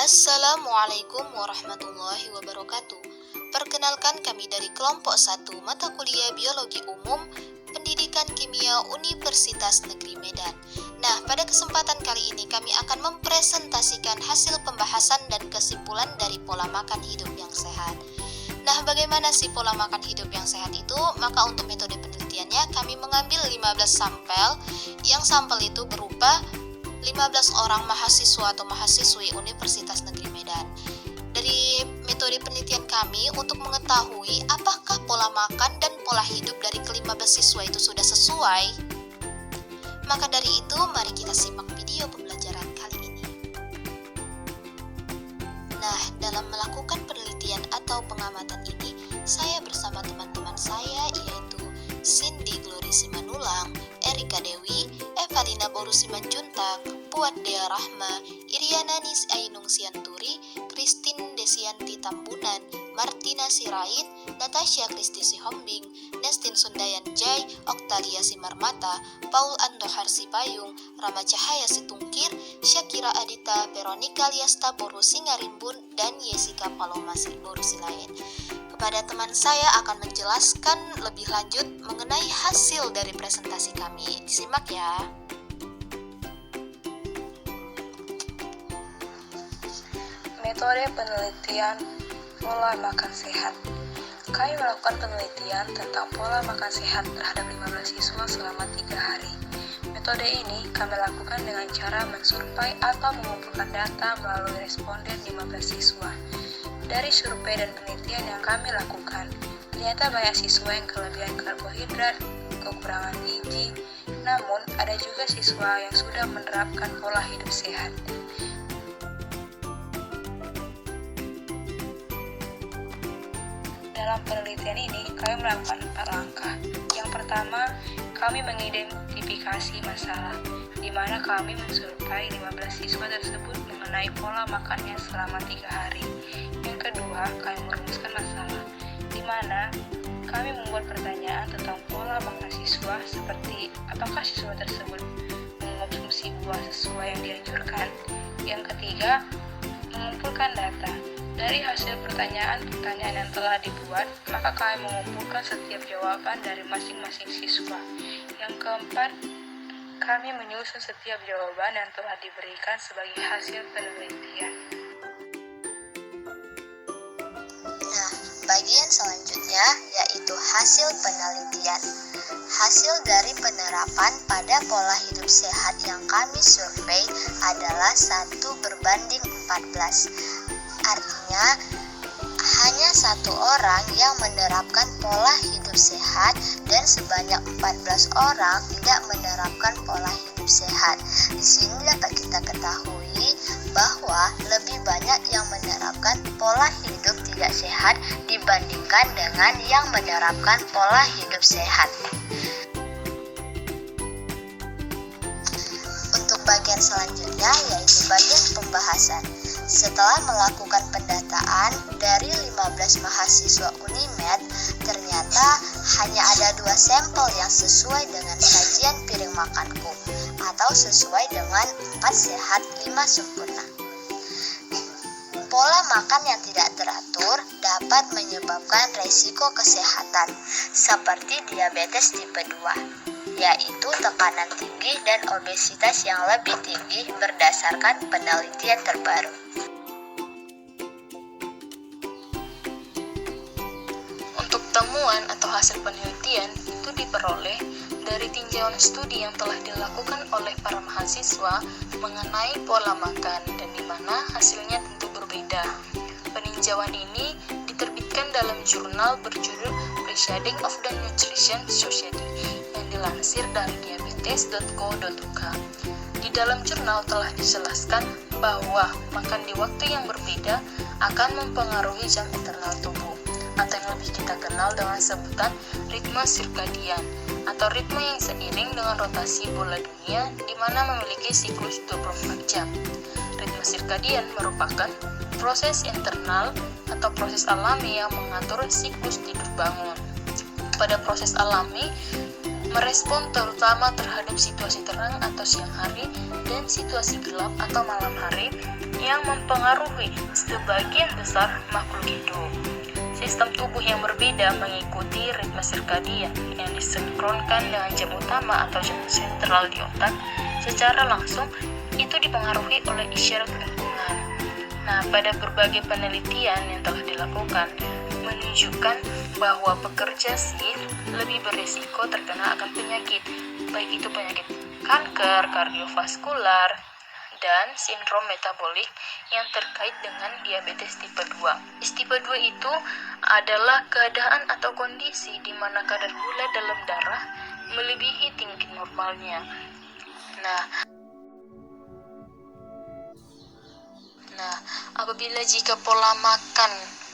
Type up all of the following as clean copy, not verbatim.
Assalamualaikum warahmatullahi wabarakatuh. Perkenalkan, kami dari kelompok 1 mata kuliah Biologi Umum Pendidikan Kimia Universitas Negeri Medan. Nah, pada kesempatan kali ini kami akan mempresentasikan hasil pembahasan dan kesimpulan dari pola makan hidup yang sehat. Nah, bagaimana sih pola makan hidup yang sehat itu? Maka untuk metode penelitiannya kami mengambil 15 sampel, yang sampel itu berupa 15 orang mahasiswa atau mahasiswi Universitas Negeri Medan. Dari metode penelitian kami untuk mengetahui apakah pola makan dan pola hidup dari ke-15 siswa itu sudah sesuai, maka dari itu mari kita simak video pembelajaran kali ini. Nah, dalam melakukan penelitian atau pengamatan ini, saya bersama teman-teman saya yaitu Cindy Glory Simanulang, Erika Dewi, Evalina Boru Simanjuntak, Puat Dea Rahma, Iriana Nis Ainung Sianturi, Christine Desianti Tambunan, Martina Sirait, Natasha Kristi Sihombing, Nestin Sundayan Jai, Oktalia Simarmata, Paul Andohar Sipayung, Rama Cahaya Situngkir, Syakira Adita, Veronica Liasta Boru Singarimbun, dan Yesika Paloma Boru Silain. Kepada teman saya akan menjelaskan lebih lanjut mengenai hasil dari presentasi kami. Disimak ya. Metode penelitian pola makan sehat. Kami melakukan penelitian tentang pola makan sehat terhadap 15 siswa selama 3 hari. Metode ini kami lakukan dengan cara mensurvei atau mengumpulkan data melalui responden 15 siswa. Dari survei dan penelitian yang kami lakukan, ternyata banyak siswa yang kelebihan karbohidrat, kekurangan gizi, namun ada juga siswa yang sudah menerapkan pola hidup sehat. Dalam penelitian ini, kami melakukan 4 langkah. Yang pertama, kami mengidentifikasi masalah, di mana kami mensurvei 15 siswa tersebut mengenai pola makannya selama 3 hari. Yang kedua, kami merumuskan masalah, di mana kami membuat pertanyaan tentang pola makan siswa, seperti apakah siswa tersebut mengonsumsi buah sesuai yang dianjurkan. Yang ketiga, mengumpulkan data. Dari hasil pertanyaan-pertanyaan yang telah dibuat, maka kami mengumpulkan setiap jawaban dari masing-masing siswa. Yang keempat, kami menyusun setiap jawaban yang telah diberikan sebagai hasil penelitian. Nah, bagian selanjutnya yaitu hasil penelitian. Hasil dari penerapan pada pola hidup sehat yang kami survei adalah 1:14. Artinya, hanya 1 orang yang menerapkan pola hidup sehat dan sebanyak 14 orang tidak menerapkan pola hidup sehat. Di sini dapat kita ketahui bahwa lebih banyak yang menerapkan pola hidup tidak sehat dibandingkan dengan yang menerapkan pola hidup sehat. Untuk bagian selanjutnya yaitu bagian pembahasan. Setelah melakukan pendataan dari 15 mahasiswa Unimed, ternyata hanya ada 2 sampel yang sesuai dengan sajian piring makanku, atau sesuai dengan 4 sehat 5 sempurna. Pola makan yang tidak teratur dapat menyebabkan resiko kesehatan seperti diabetes tipe 2, yaitu tekanan tinggi dan obesitas yang lebih tinggi berdasarkan penelitian terbaru. Untuk temuan atau hasil penelitian itu diperoleh dari tinjauan studi yang telah dilakukan oleh para mahasiswa mengenai pola makan, dan di mana hasilnya tentu berbeda. Peninjauan ini diterbitkan dalam jurnal berjudul Proceedings of the Nutrition Society yang dilansir dari diabetes.co.uk. Di dalam jurnal telah dijelaskan bahwa makan di waktu yang berbeda akan mempengaruhi jam internal tubuh, atau yang lebih kita kenal dengan sebutan ritme sirkadian, atau ritme yang seiring dengan rotasi bola dunia di mana memiliki siklus 24 jam. Ritme sirkadian merupakan proses internal atau proses alami yang mengatur siklus tidur bangun. Pada proses alami, merespon terutama terhadap situasi terang atau siang hari dan situasi gelap atau malam hari yang mempengaruhi sebagian besar makhluk hidup. Sistem tubuh yang berbeda mengikuti ritme sirkadian yang disinkronkan dengan jam utama atau jam sentral di otak. Secara langsung, itu dipengaruhi oleh isyarat lingkungan. Nah, pada berbagai penelitian yang telah dilakukan, menunjukkan bahwa pekerja sihir lebih berisiko terkena akan penyakit, baik itu penyakit kanker, kardiovaskular, dan sindrom metabolik yang terkait dengan diabetes tipe 2. Tipe 2 itu adalah keadaan atau kondisi di mana kadar gula dalam darah melebihi tinggi normalnya. Nah, apabila jika pola makan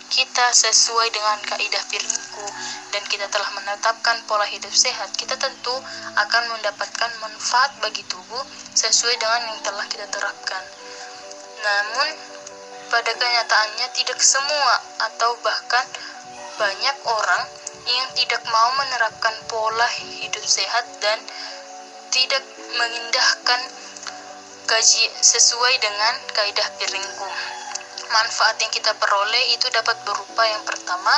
kita sesuai dengan kaidah Piringku dan kita telah menetapkan pola hidup sehat, kita tentu akan mendapatkan manfaat bagi tubuh sesuai dengan yang telah kita terapkan. Namun, pada kenyataannya tidak semua atau bahkan banyak orang yang tidak mau menerapkan pola hidup sehat dan tidak mengindahkan gaji sesuai dengan kaidah Piringku. Manfaat yang kita peroleh itu dapat berupa yang pertama,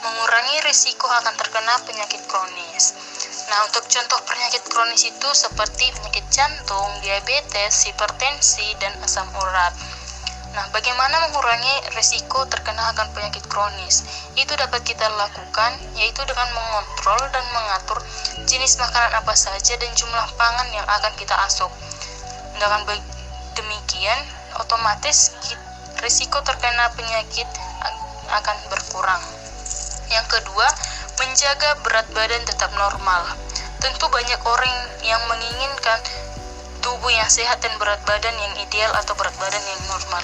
mengurangi risiko akan terkena penyakit kronis. Nah, untuk contoh penyakit kronis itu seperti penyakit jantung, diabetes, hipertensi, dan asam urat. Nah, bagaimana mengurangi risiko terkena akan penyakit kronis? Itu dapat kita lakukan, yaitu dengan mengontrol dan mengatur jenis makanan apa saja dan jumlah pangan yang akan kita asup. Dengan demikian, otomatis risiko terkena penyakit akan berkurang. Yang kedua, menjaga berat badan tetap normal. Tentu banyak orang yang menginginkan tubuh yang sehat dan berat badan yang ideal atau berat badan yang normal.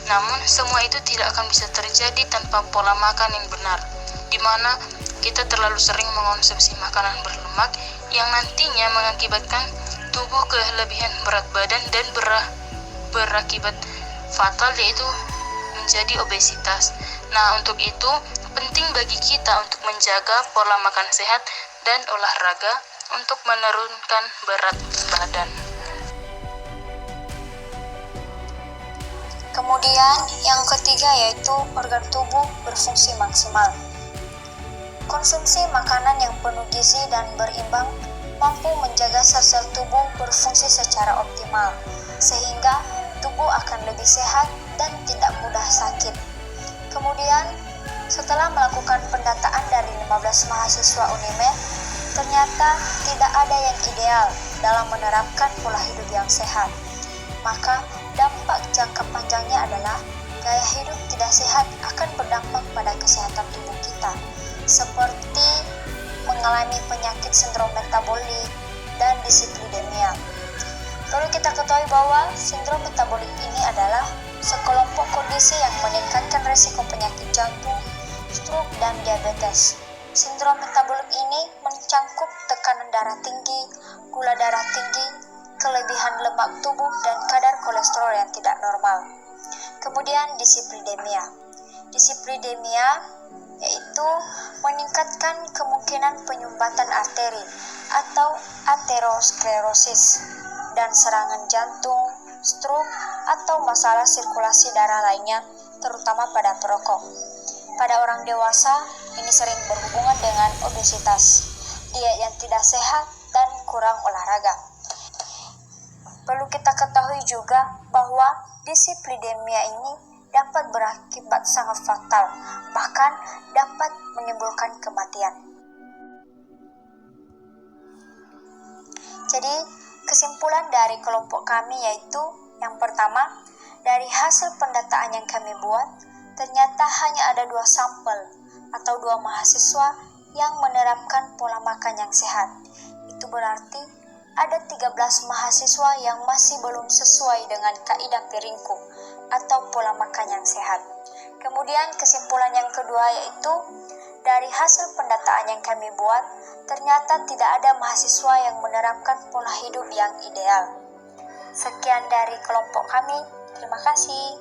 Namun, semua itu tidak akan bisa terjadi tanpa pola makan yang benar, di mana kita terlalu sering mengonsumsi makanan berlemak yang nantinya mengakibatkan tubuh kelebihan berat badan dan berakibat fatal, yaitu menjadi obesitas. Nah, untuk itu penting bagi kita untuk menjaga pola makan sehat dan olahraga untuk menurunkan berat badan. Kemudian yang ketiga yaitu organ tubuh berfungsi maksimal. Konsumsi makanan yang penuh gizi dan berimbang mampu menjaga sel-sel tubuh berfungsi secara optimal, sehingga tubuh akan lebih sehat dan tidak mudah sakit. Kemudian, setelah melakukan pendataan dari 15 mahasiswa UNIMED, ternyata tidak ada yang ideal dalam menerapkan pola hidup yang sehat. Maka, dampak jangka panjangnya adalah gaya hidup tidak sehat akan berdampak pada kesehatan tubuh kita, seperti mengalami penyakit sindrom metabolik dan dislipidemia. Perlu kita ketahui bahwa sindrom metabolik ini adalah sekelompok kondisi yang meningkatkan risiko penyakit jantung, stroke, dan diabetes. Sindrom metabolik ini mencangkup tekanan darah tinggi, gula darah tinggi, kelebihan lemak tubuh, dan kadar kolesterol yang tidak normal. Kemudian dislipidemia. Dislipidemia yaitu meningkatkan kemungkinan penyumbatan arteri atau aterosklerosis dan serangan jantung, stroke, atau masalah sirkulasi darah lainnya, terutama pada perokok. Pada orang dewasa, ini sering berhubungan dengan obesitas, diet yang tidak sehat, dan kurang olahraga. Perlu kita ketahui juga bahwa dislipidemia ini dapat berakibat sangat fatal, bahkan dapat menimbulkan kematian. Jadi, kesimpulan dari kelompok kami yaitu yang pertama, dari hasil pendataan yang kami buat, ternyata hanya ada 2 sampel atau 2 mahasiswa yang menerapkan pola makan yang sehat. Itu berarti ada 13 mahasiswa yang masih belum sesuai dengan kaidah Piringku atau pola makan yang sehat. Kemudian kesimpulan yang kedua yaitu dari hasil pendataan yang kami buat, ternyata tidak ada mahasiswa yang menerapkan pola hidup yang ideal. Sekian dari kelompok kami. Terima kasih.